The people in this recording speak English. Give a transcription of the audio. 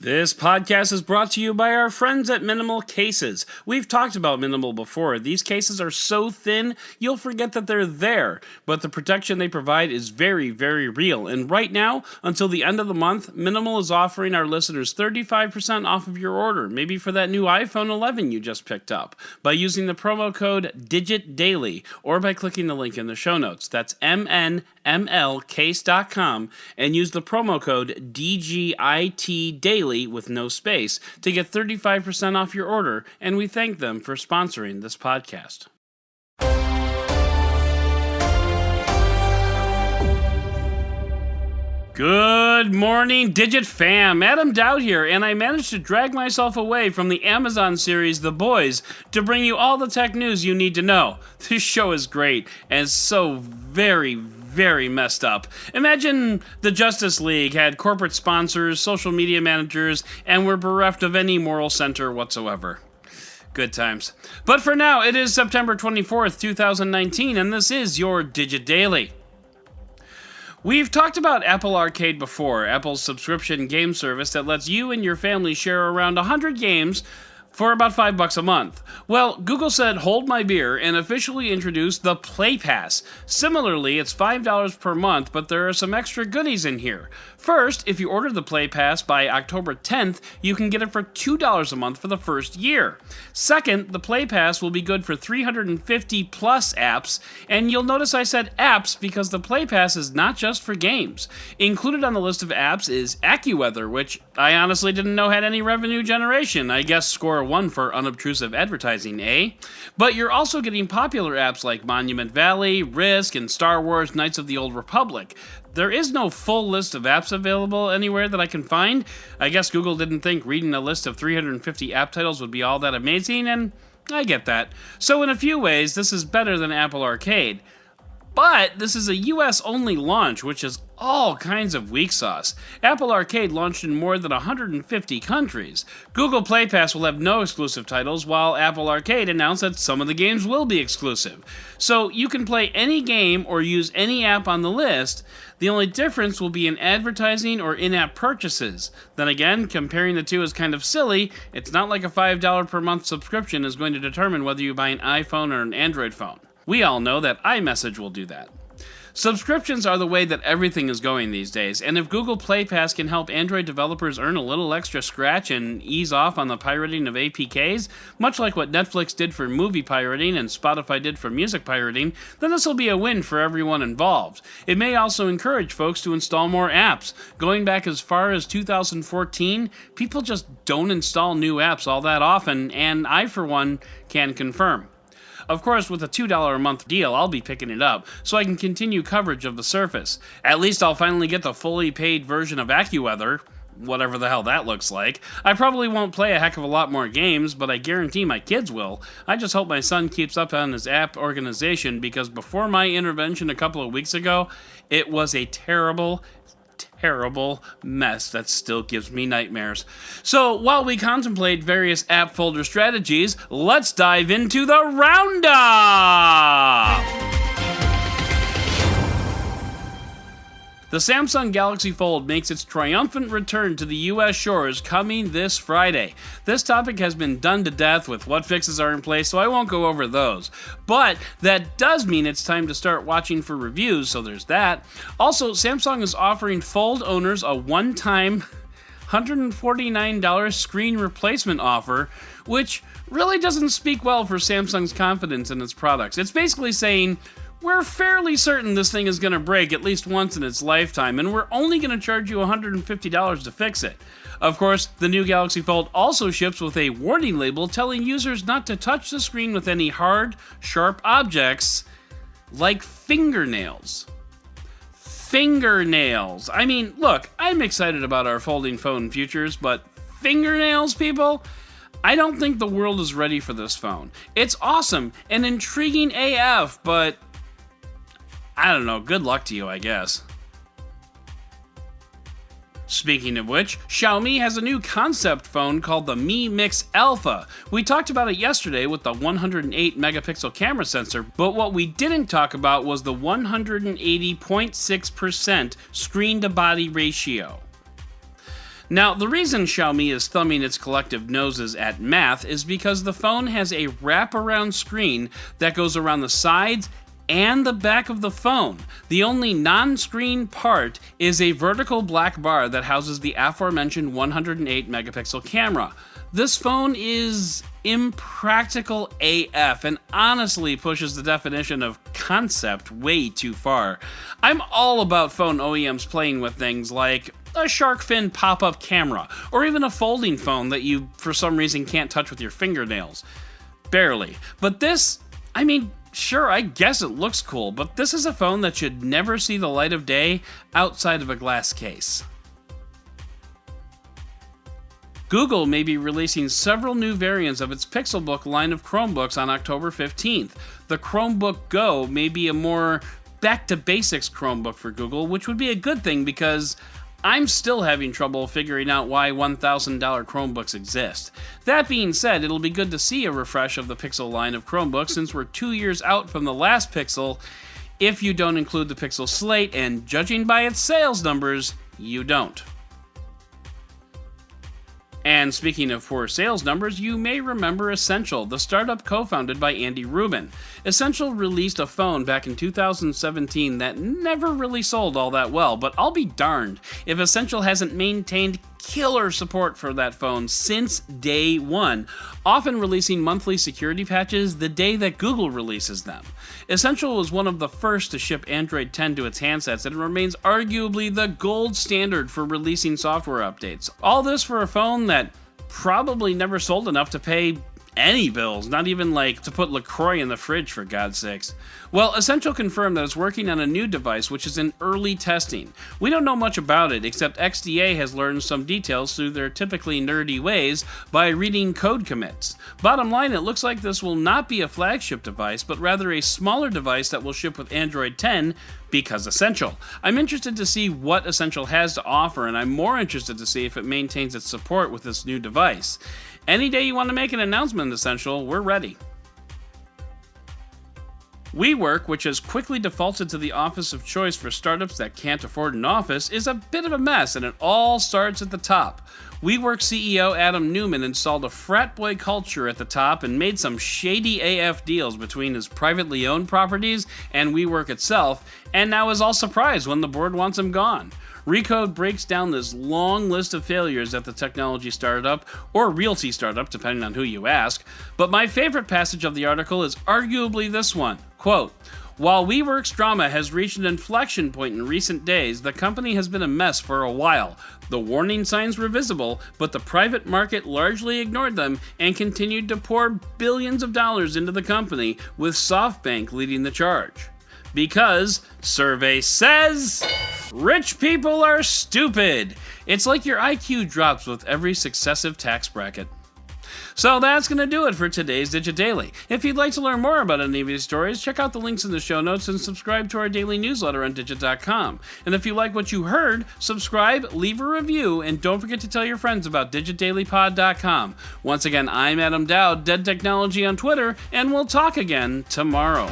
This podcast is brought to you by our friends at Minimal Cases. We've talked about Minimal before. These cases are so thin, you'll forget that they're there. But the protection they provide is very, very real. And right now, until the end of the month, Minimal is offering our listeners 35% off of your order, maybe for that new iPhone 11 you just picked up, by using the promo code DIGITDAILY or by clicking the link in the show notes. That's mnmlcase.com and use the promo code DGITDAILY with no space to get 35% off your order, and we thank them for sponsoring this podcast. Good morning, Digit fam. Adam Dowd here, and I managed to drag myself away from the Amazon series The Boys to bring you all the tech news you need to know. This show is great and so very messed up. Imagine the Justice League had corporate sponsors, social media managers, and were bereft of any moral center whatsoever. Good times. But for now, it is September 24th, 2019, and this is your Digit Daily. We've talked about Apple Arcade before, Apple's subscription game service that lets you and your family share around 100 games for about $5 a month. Well, Google said hold my beer and officially introduced the Play Pass. Similarly, it's $5 per month, but there are some extra goodies in here. First, if you order the Play Pass by October 10th, you can get it for $2 a month for the first year. Second, the Play Pass will be good for 350 plus apps, and you'll notice I said apps because the Play Pass is not just for games. Included on the list of apps is AccuWeather, which I honestly didn't know had any revenue generation. I guess score 1 for unobtrusive advertising, eh? But you're also getting popular apps like Monument Valley, Risk, and Star Wars Knights of the Old Republic. There is no full list of apps available anywhere that I can find. I guess Google didn't think reading a list of 350 app titles would be all that amazing, and I get that. So in a few ways, this is better than Apple Arcade. But this is a US-only launch, which is all kinds of weak sauce. Apple Arcade launched in more than 150 countries. Google Play Pass will have no exclusive titles, while Apple Arcade announced that some of the games will be exclusive. So you can play any game or use any app on the list. The only difference will be in advertising or in-app purchases. Then again, comparing the two is kind of silly. It's not like a $5 per month subscription is going to determine whether you buy an iPhone or an Android phone. We all know that iMessage will do that. Subscriptions are the way that everything is going these days, and if Google Play Pass can help Android developers earn a little extra scratch and ease off on the pirating of APKs, much like what Netflix did for movie pirating and Spotify did for music pirating, then this will be a win for everyone involved. It may also encourage folks to install more apps. Going back as far as 2014, people just don't install new apps all that often, and I, for one, can confirm. Of course, with a $2 a month deal, I'll be picking it up, so I can continue coverage of the Surface. At least I'll finally get the fully paid version of AccuWeather, whatever the hell that looks like. I probably won't play a heck of a lot more games, but I guarantee my kids will. I just hope my son keeps up on his app organization, because before my intervention a couple of weeks ago, it was a terrible mess that still gives me nightmares. So while we contemplate various app folder strategies, let's dive into the roundup! The Samsung Galaxy Fold makes its triumphant return to the US shores coming this Friday. This topic has been done to death with what fixes are in place, so I won't go over those. But that does mean it's time to start watching for reviews, so there's that. Also, Samsung is offering Fold owners a one-time $149 screen replacement offer, which really doesn't speak well for Samsung's confidence in its products. It's basically saying, we're fairly certain this thing is going to break at least once in its lifetime, and we're only going to charge you $150 to fix it. Of course, the new Galaxy Fold also ships with a warning label telling users not to touch the screen with any hard, sharp objects like fingernails. Fingernails! I mean, look, I'm excited about our folding phone futures, but fingernails, people? I don't think the world is ready for this phone. It's awesome and intriguing AF, but I don't know, good luck to you, I guess. Speaking of which, Xiaomi has a new concept phone called the Mi Mix Alpha. We talked about it yesterday with the 108 megapixel camera sensor, but what we didn't talk about was the 180.6% screen to body ratio. Now, the reason Xiaomi is thumbing its collective noses at math is because the phone has a wraparound screen that goes around the sides and the back of the phone. The only non-screen part is a vertical black bar that houses the aforementioned 108 megapixel camera. This phone is impractical AF and honestly pushes the definition of concept way too far. I'm all about phone OEMs playing with things like a shark fin pop-up camera, or even a folding phone that you, for some reason, can't touch with your fingernails. Barely. But this, sure, I guess it looks cool, but this is a phone that should never see the light of day outside of a glass case. Google may be releasing several new variants of its Pixelbook line of Chromebooks on October 15th. The Chromebook Go may be a more back-to-basics Chromebook for Google, which would be a good thing because I'm still having trouble figuring out why $1,000 Chromebooks exist. That being said, it'll be good to see a refresh of the Pixel line of Chromebooks since we're 2 years out from the last Pixel, if you don't include the Pixel Slate, and judging by its sales numbers, you don't. And speaking of poor sales numbers, you may remember Essential, the startup co-founded by Andy Rubin. Essential released a phone back in 2017 that never really sold all that well, but I'll be darned if Essential hasn't maintained killer support for that phone since day one, often releasing monthly security patches the day that Google releases them. Essential was one of the first to ship Android 10 to its handsets and remains arguably the gold standard for releasing software updates. All this for a phone that probably never sold enough to pay any bills, not even to put LaCroix in the fridge, for God's sakes. Well, Essential confirmed that it's working on a new device which is in early testing. We don't know much about it, except XDA has learned some details through their typically nerdy ways by reading code commits. Bottom line, it looks like this will not be a flagship device, but rather a smaller device that will ship with Android 10 because Essential. I'm interested to see what Essential has to offer, and I'm more interested to see if it maintains its support with this new device. Any day you want to make an announcement, Essential, we're ready. WeWork, which has quickly defaulted to the office of choice for startups that can't afford an office, is a bit of a mess, and it all starts at the top. WeWork CEO Adam Neumann installed a frat boy culture at the top and made some shady AF deals between his privately owned properties and WeWork itself, and now is all surprised when the board wants him gone. Recode breaks down this long list of failures at the technology startup, or realty startup, depending on who you ask, but my favorite passage of the article is arguably this one. Quote, "While WeWork's drama has reached an inflection point in recent days, the company has been a mess for a while. The warning signs were visible, but the private market largely ignored them and continued to pour billions of dollars into the company, with SoftBank leading the charge. Because, survey says, rich people are stupid. It's like your IQ drops with every successive tax bracket." So that's going to do it for today's Digit Daily. If you'd like to learn more about any of these stories, check out the links in the show notes and subscribe to our daily newsletter on Digit.com. And if you like what you heard, subscribe, leave a review, and don't forget to tell your friends about DigitDailyPod.com. Once again, I'm Adam Dowd, Dead Technology on Twitter, and we'll talk again tomorrow.